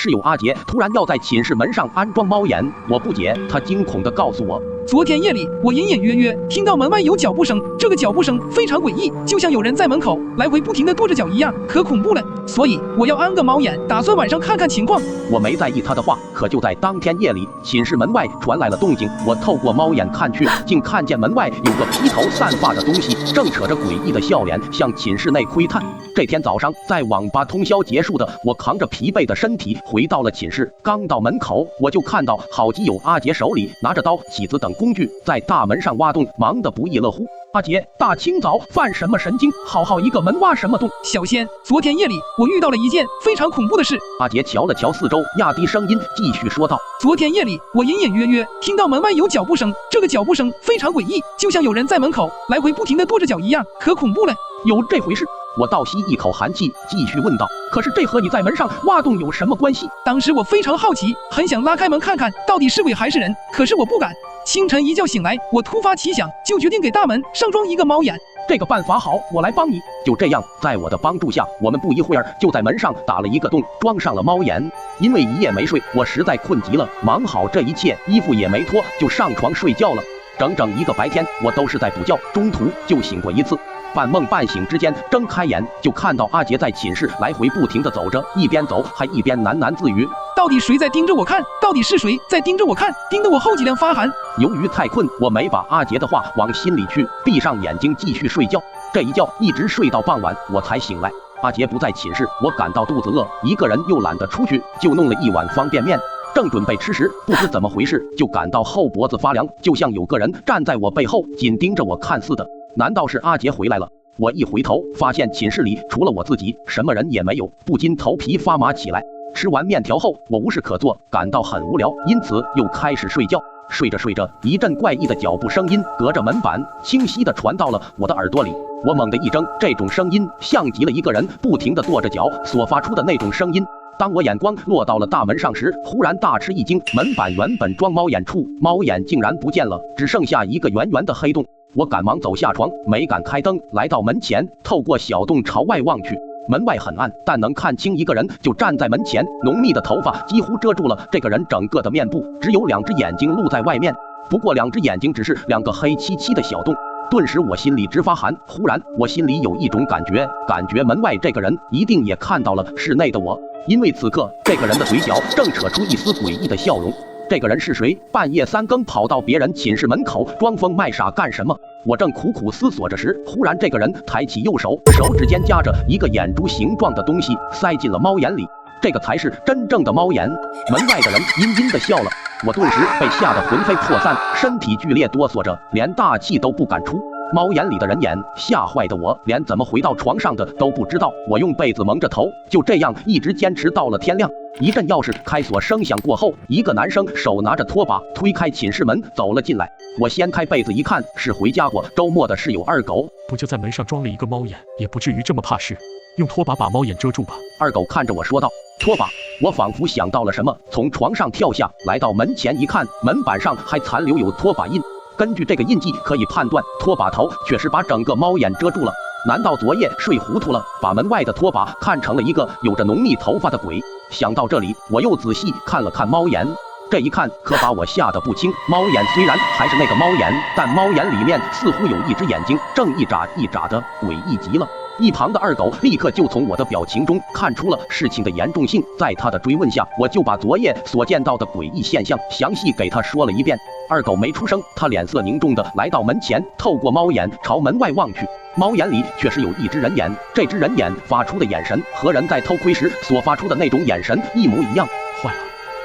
室友阿杰突然要在寝室门上安装猫眼，我不解，他惊恐地告诉我，昨天夜里，我隐隐约约听到门外有脚步声，这个脚步声非常诡异，就像有人在门口来回不停地跺着脚一样，可恐怖了。所以我要安个猫眼，打算晚上看看情况。我没在意他的话，可就在当天夜里，寝室门外传来了动静。我透过猫眼看去，竟看见门外有个披头散发的东西，正扯着诡异的笑脸向寝室内窥探。这天早上，在网吧通宵结束的我，扛着疲惫的身体回到了寝室。刚到门口，我就看到好基友阿杰手里拿着刀、起子等工具，在大门上挖洞，忙得不亦乐乎。阿杰，大清早犯什么神经？好好一个门挖什么洞？小仙，昨天夜里我遇到了一件非常恐怖的事。阿杰瞧了瞧四周，压低声音继续说道：昨天夜里，我隐隐约约听到门外有脚步声，这个脚步声非常诡异，就像有人在门口来回不停地跺着脚一样，可恐怖了。有这回事？我倒吸一口寒气，继续问道：可是这和你在门上挖洞有什么关系？当时我非常好奇，很想拉开门看看到底是鬼还是人，可是我不敢。清晨一觉醒来，我突发奇想，就决定给大门上装一个猫眼。这个办法好，我来帮你。就这样，在我的帮助下，我们不一会儿就在门上打了一个洞，装上了猫眼。因为一夜没睡，我实在困极了，忙好这一切，衣服也没脱，就上床睡觉了。整整一个白天，我都是在补觉，中途就醒过一次。半梦半醒之间，睁开眼就看到阿杰在寝室来回不停地走着，一边走还一边喃喃自语：到底谁在盯着我看？到底是谁在盯着我看？盯得我后脊梁发寒。由于太困，我没把阿杰的话往心里去，闭上眼睛继续睡觉。这一觉一直睡到傍晚，我才醒来。阿杰不在寝室，我感到肚子饿，一个人又懒得出去，就弄了一碗方便面。正准备吃时，不知怎么回事，就感到后脖子发凉，就像有个人站在我背后，紧盯着我看似的。难道是阿杰回来了？我一回头，发现寝室里除了我自己，什么人也没有，不禁头皮发麻起来。吃完面条后，我无事可做，感到很无聊，因此又开始睡觉。睡着睡着，一阵怪异的脚步声音隔着门板清晰地传到了我的耳朵里。我猛地一怔，这种声音像极了一个人不停地跺着脚所发出的那种声音。当我眼光落到了大门上时，忽然大吃一惊，门板原本装猫眼处，猫眼竟然不见了，只剩下一个圆圆的黑洞。我赶忙走下床，没敢开灯，来到门前，透过小洞朝外望去。门外很暗，但能看清一个人就站在门前，浓密的头发几乎遮住了这个人整个的面部，只有2只眼睛露在外面。不过2只眼睛只是2个黑漆漆的小洞。顿时我心里直发寒，忽然我心里有一种感觉门外这个人一定也看到了室内的我，因为此刻这个人的嘴角正扯出一丝诡异的笑容。这个人是谁？半夜3更跑到别人寝室门口装疯卖傻干什么？我正苦苦思索着时，忽然这个人抬起右手，手指间夹着一个眼珠形状的东西，塞进了猫眼里。这个才是真正的猫眼。门外的人阴阴地笑了，我顿时被吓得魂飞魄散，身体剧烈哆嗦着，连大气都不敢出。猫眼里的人眼吓坏的我，连怎么回到床上的都不知道。我用被子蒙着头，就这样一直坚持到了天亮。一阵钥匙开锁声响过后，一个男生手拿着拖把推开寝室门走了进来。我掀开被子一看，是回家过周末的室友二狗。不就在门上装了一个猫眼，也不至于这么怕事，用拖把把猫眼遮住吧。二狗看着我说道。拖把？我仿佛想到了什么，从床上跳下来到门前一看，门板上还残留有拖把印。根据这个印记可以判断，拖把头确实把整个猫眼遮住了。难道昨夜睡糊涂了，把门外的拖把看成了一个有着浓密头发的鬼？想到这里，我又仔细看了看猫眼，这一看可把我吓得不轻。猫眼虽然还是那个猫眼，但猫眼里面似乎有一只眼睛，正一眨一眨的，诡异极了。一旁的二狗立刻就从我的表情中看出了事情的严重性，在他的追问下，我就把昨夜所见到的诡异现象详细给他说了一遍。二狗没出声，他脸色凝重的来到门前，透过猫眼朝门外望去。猫眼里确实有一只人眼，这只人眼发出的眼神和人在偷窥时所发出的那种眼神一模一样。坏了，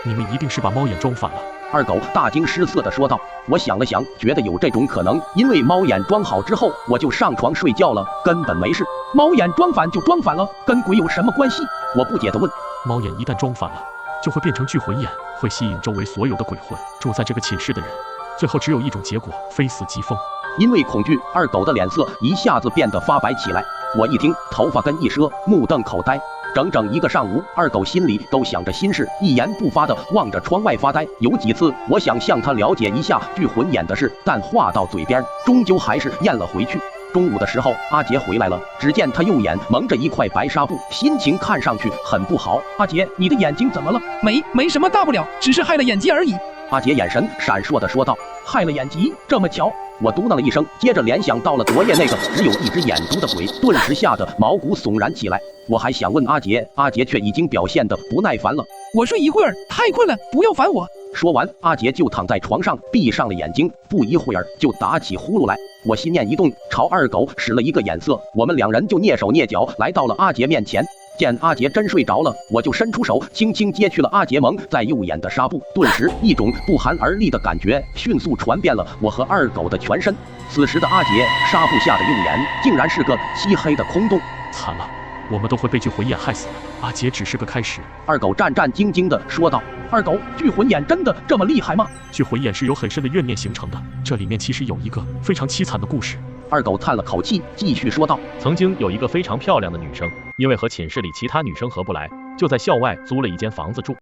你们一定是把猫眼装反了。二狗大惊失色地说道。我想了想，觉得有这种可能，因为猫眼装好之后我就上床睡觉了，根本没事。猫眼装反就装反了，跟鬼有什么关系？我不解地问。猫眼一旦装反了，就会变成聚魂眼，会吸引周围所有的鬼魂，住在这个寝室的人，最后只有一种结果，非死即疯。因为恐惧，二狗的脸色一下子变得发白起来。我一听，头发根一遮，目瞪口呆。整整一个上午，二狗心里都想着心事，一言不发地望着窗外发呆。有几次我想向他了解一下聚魂眼的事，但话到嘴边终究还是咽了回去。中午的时候，阿杰回来了，只见他右眼蒙着一块白纱布，心情看上去很不好。阿杰，你的眼睛怎么了？没什么大不了，只是害了眼疾而已。阿杰眼神闪烁地说道：“害了眼疾，这么巧？”我嘟囔了一声，接着联想到了昨夜那个只有一只眼珠的鬼，顿时吓得毛骨悚然起来。我还想问阿杰，阿杰却已经表现得不耐烦了。我睡一会儿，太困了，不要烦我。说完，阿杰就躺在床上，闭上了眼睛，不一会儿就打起呼噜来。我心念一动，朝二狗使了一个眼色，我们两人就蹑手蹑脚来到了阿杰面前。见阿杰真睡着了，我就伸出手，轻轻揭去了阿杰蒙在右眼的纱布。顿时，一种不寒而栗的感觉迅速传遍了我和二狗的全身。此时的阿杰，纱布下的右眼竟然是个漆黑的空洞。惨了，我们都会被聚魂眼害死的。阿杰只是个开始。二狗战战兢兢地说道：“二狗，聚魂眼真的这么厉害吗？”聚魂眼是由很深的怨念形成的，这里面其实有一个非常凄惨的故事。二狗叹了口气，继续说道：“曾经有一个非常漂亮的女生，因为和寝室里其他女生合不来，就在校外租了一间房子住。